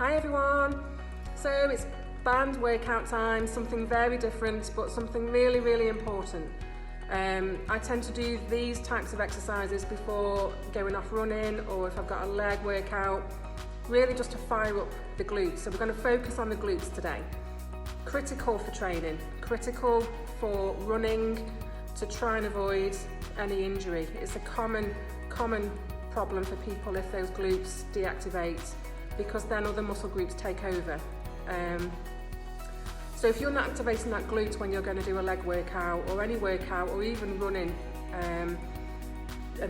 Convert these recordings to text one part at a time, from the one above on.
Hi everyone! So it's band workout time, something very different but something really, really important. I tend to do these types of exercises before going off running or if I've got a leg workout, really just to fire up the glutes. So we're going to focus on the glutes today. Critical for training, critical for running to try and avoid any injury. It's a common problem for people if those glutes deactivate, because then other muscle groups take over. So if you're not activating that glute when you're going to do a leg workout or any workout or even running, and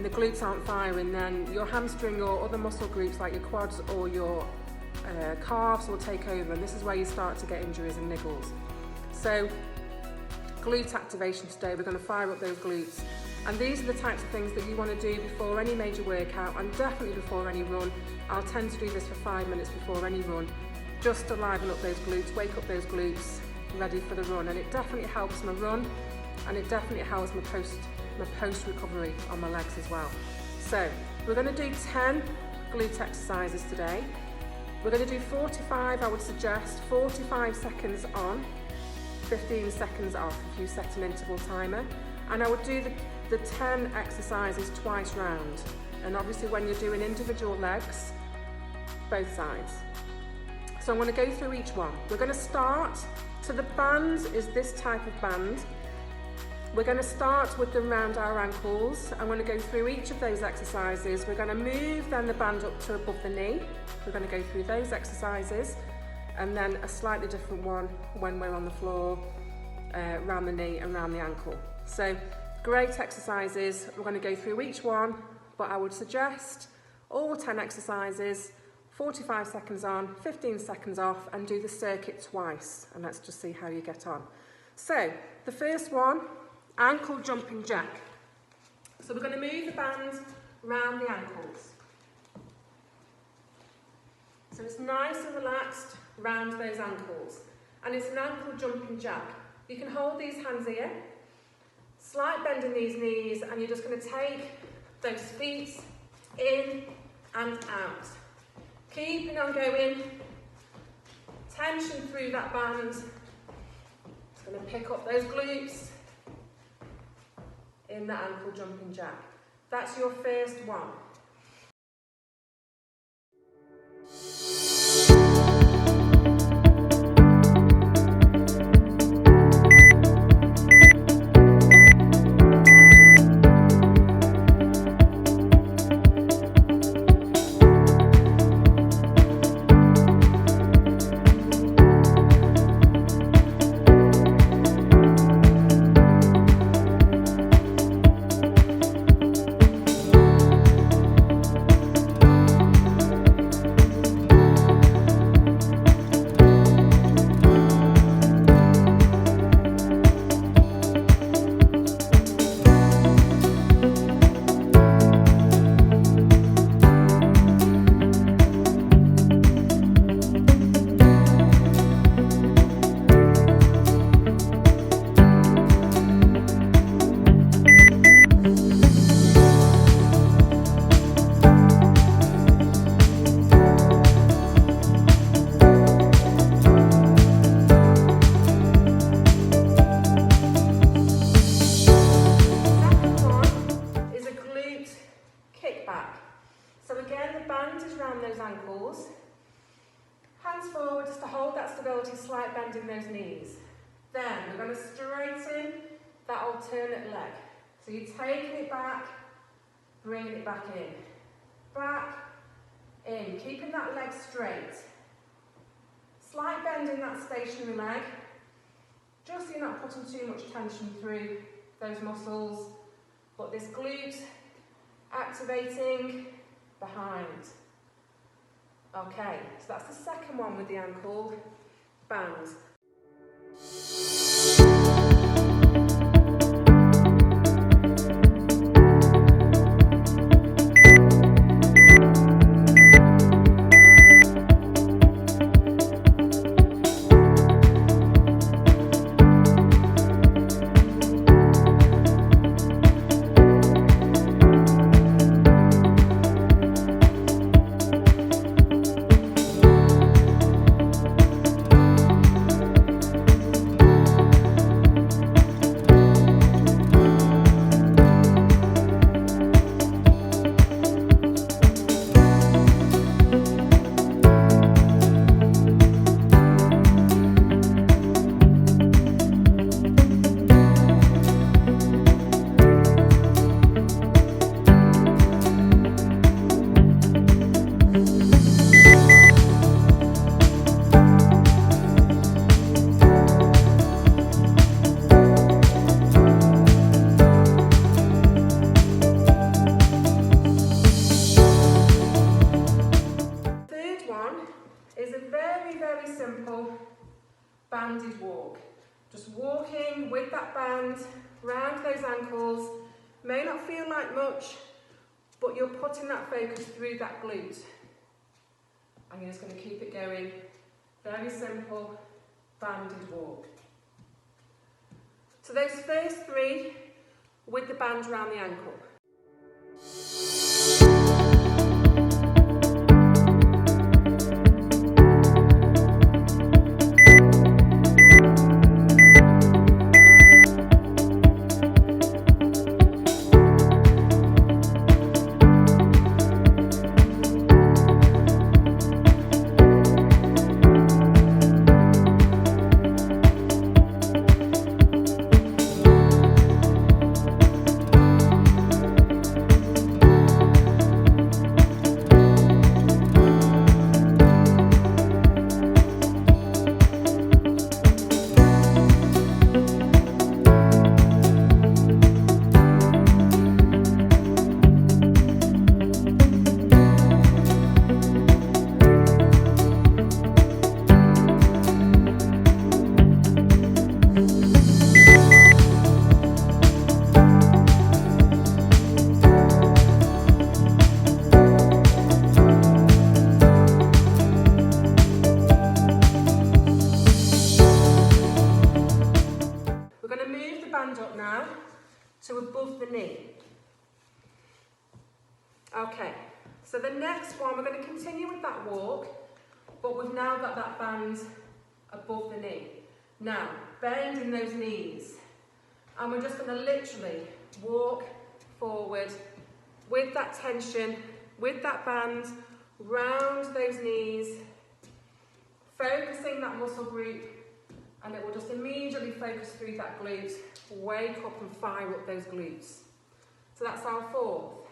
the glutes aren't firing, then your hamstring or other muscle groups like your quads or your calves will take over, and this is where you start to get injuries and niggles. So glute activation today, we're going to fire up those glutes, and these are the types of things that you want to do before any major workout and definitely before any run. I'll tend to do this for 5 minutes before any run, just to liven up those glutes, wake up those glutes, ready for the run. And it definitely helps my run, and it definitely helps my post recovery on my legs as well. So we're going to do 10 glute exercises today. We're going to do 45, I would suggest 45 seconds on, 15 seconds off if you set an interval timer. And I would do the 10 exercises twice round. And obviously when you're doing individual legs, both sides. So I'm going to go through each one. We're going to start, so the band is this type of band. We're going to start with them around our ankles. I'm going to go through each of those exercises. We're going to move then the band up to above the knee. We're going to go through those exercises, and then a slightly different one when we're on the floor, around the knee and around the ankle. So great exercises. We're going to go through each one, but I would suggest all 10 exercises, 45 seconds on, 15 seconds off, and do the circuit twice, and let's just see how you get on. So the first one, ankle jumping jack. So we're going to move the band around the ankles. So it's nice and relaxed around those ankles, and it's an ankle jumping jack. You can hold these hands here, slight bend in these knees, and you're just going to take those feet in and out. Keeping on going, tension through that band. It's going to pick up those glutes in the ankle jumping jack. That's your first one. So again, the band is around those ankles. Hands forward just to hold that stability, slight bend in those knees. Then we're going to straighten that alternate leg. So you're taking it back, bringing it back in, keeping that leg straight. Slight bend in that stationary leg, just so you're not putting too much tension through those muscles, but this glute activating behind. Okay, so that's the second one with the ankle band. one is a very, very simple banded walk. Just walking with that band round those ankles. May not feel like much, but you're putting that focus through that glute. And you're just going to keep it going. Very simple banded walk. So those first three with the band around the ankle. Up now to above the knee. Okay, so the next one, we're going to continue with that walk, but we've now got that band above the knee. Now, bending those knees, and we're just going to literally walk forward with that tension, with that band, round those knees, focusing that muscle group, and it will just immediately focus through that glute. Wake up and fire up those glutes. So that's our fourth.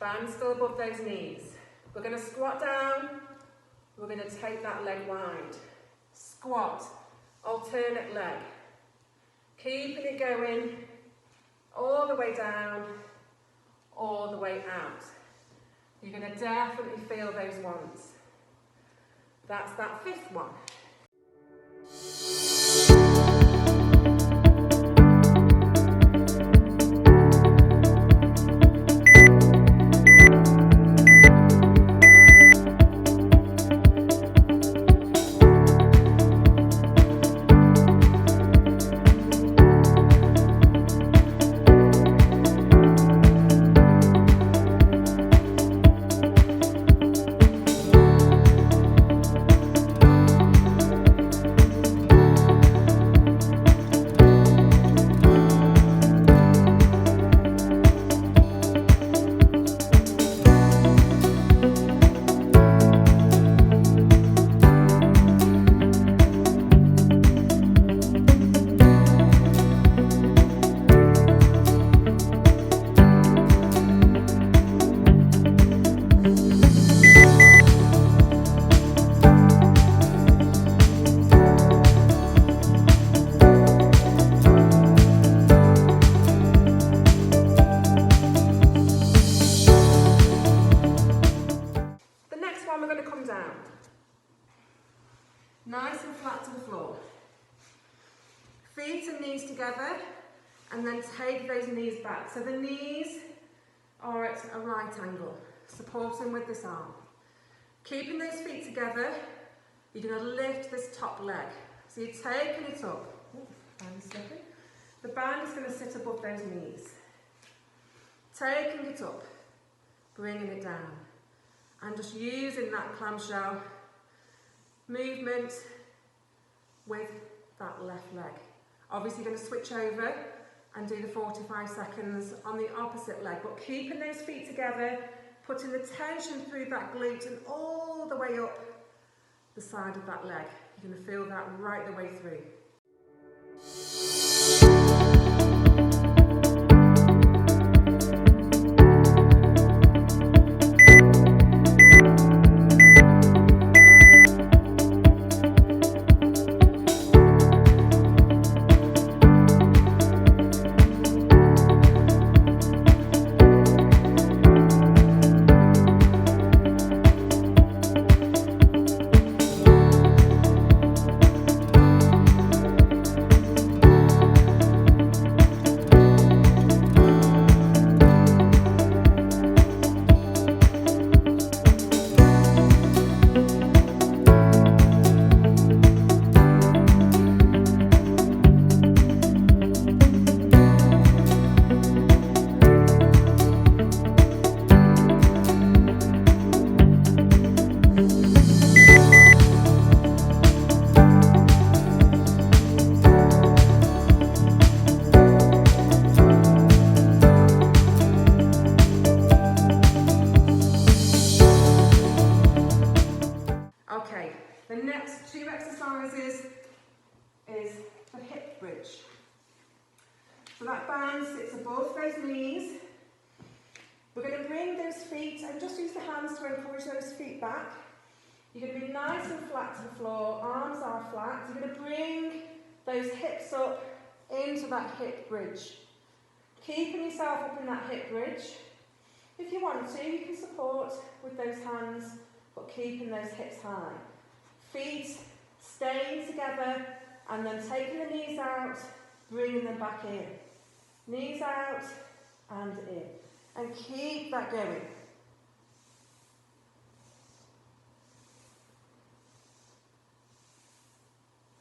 Band still above those knees. We're going to squat down. We're going to take that leg wide. Squat, alternate leg. Keeping it going all the way down, all the way out. You're going to definitely feel those ones. That's that fifth one. Nice and flat to the floor. Feet and knees together, and then take those knees back. So the knees are at a right angle, supporting with this arm. Keeping those feet together, you're going to lift this top leg. So you're taking it up. The band is going to sit above those knees. Taking it up, bringing it down. And just using that clamshell movement with that left leg. Obviously you're going to switch over and do the 45 seconds on the opposite leg, but keeping those feet together, putting the tension through that glute and all the way up the side of that leg. You're going to feel that right the way through. Okay, the next two exercises is the hip bridge. So that band sits above those knees. We're going to bring those feet and just use the hands to encourage those feet back. You're going to be nice and flat to the floor, arms are flat. You're going to bring those hips up into that hip bridge. Keeping yourself up in that hip bridge. If you want to, you can support with those hands, but keeping those hips high. Feet staying together and then taking the knees out, bringing them back in. Knees out and in. And keep that going.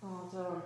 Well done.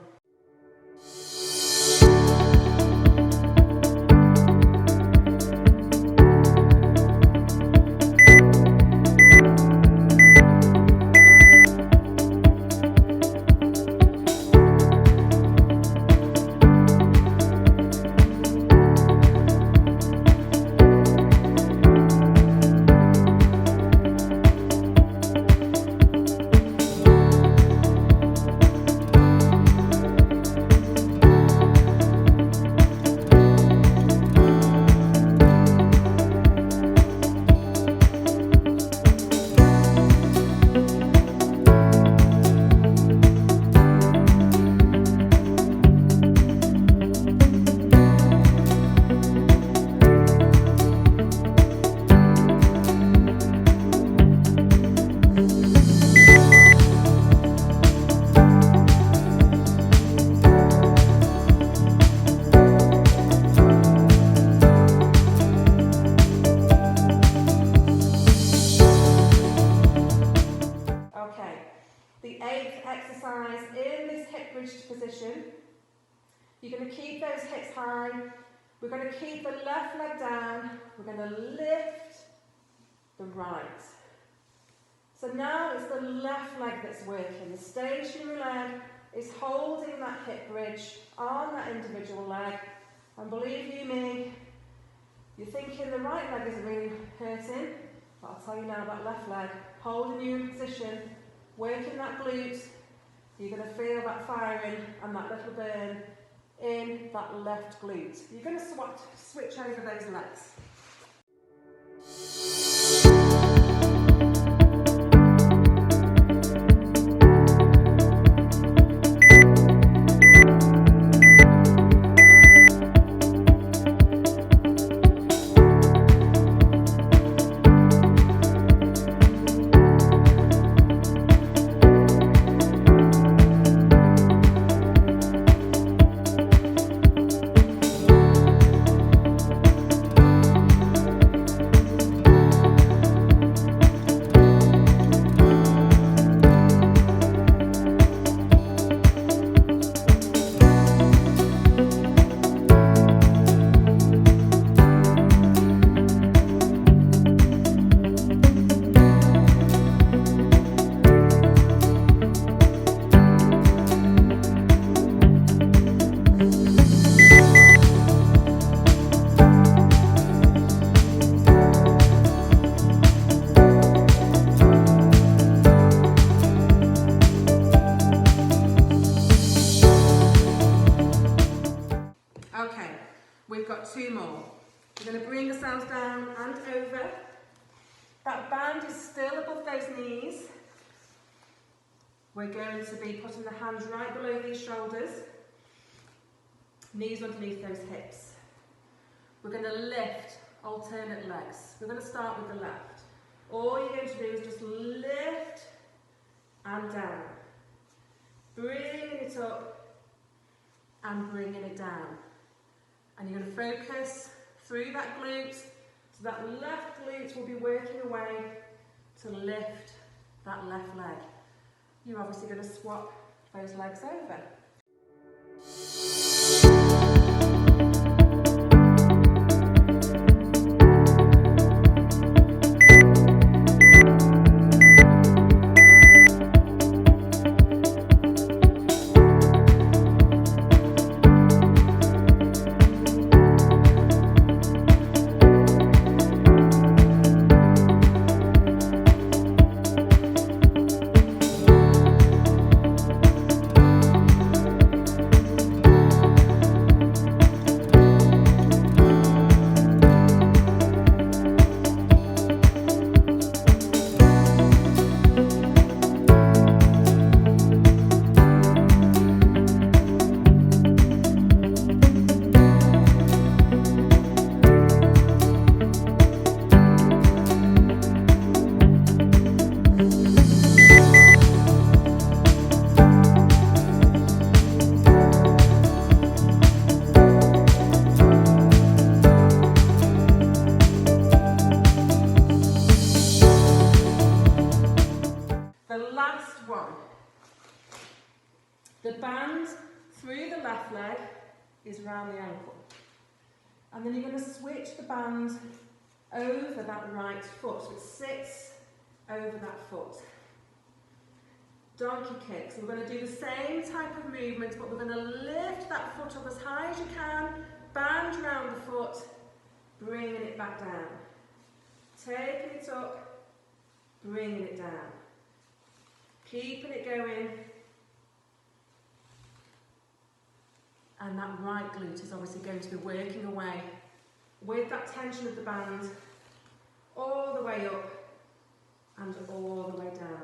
Position. You're going to keep those hips high. We're going to keep the left leg down. We're going to lift the right. So now it's the left leg that's working. The stationary leg is holding that hip bridge on that individual leg. And believe you me, you're thinking the right leg isn't really hurting, but I'll tell you now, that left leg, holding you in position, working that glute. You're going to feel that firing and that little burn in that left glute. You're going to switch over those legs. got 2 more. We're going to bring ourselves down and over. That band is still above those knees. We're going to be putting the hands right below these shoulders. Knees underneath those hips. We're going to lift alternate legs. We're going to start with the left. All you're going to do is just lift and down. Bringing it up and bringing it down. And you're going to focus through that glute. So that left glute will be working away to lift that left leg. You're obviously going to swap those legs over. The band through the left leg is round the ankle. And then you're going to switch the band over that right foot. So it sits over that foot. Donkey kick. So we're going to do the same type of movement, but we're going to lift that foot up as high as you can, band round the foot, bringing it back down. Taking it up, bringing it down. Keeping it going. And that right glute is obviously going to be working away with that tension of the band all the way up and all the way down.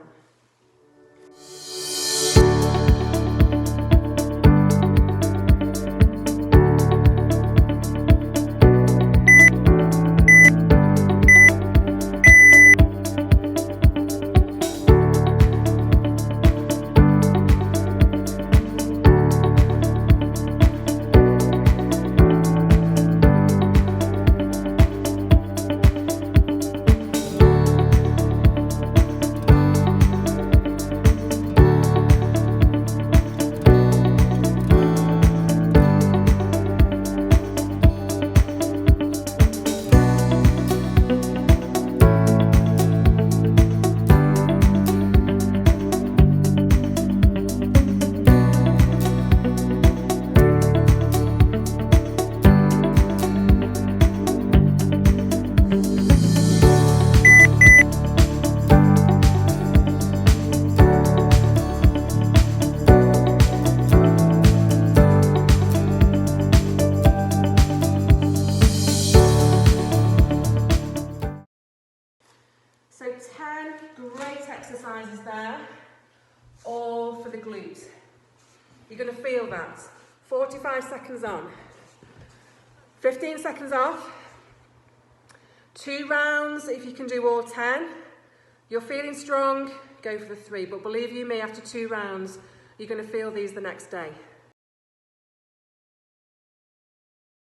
So 10 great exercises there, all for the glute. You're going to feel that. 45 seconds on, 15 seconds off, 2 rounds if you can do all 10. You're feeling strong, go for the 3, but believe you me, after 2 rounds, you're going to feel these the next day.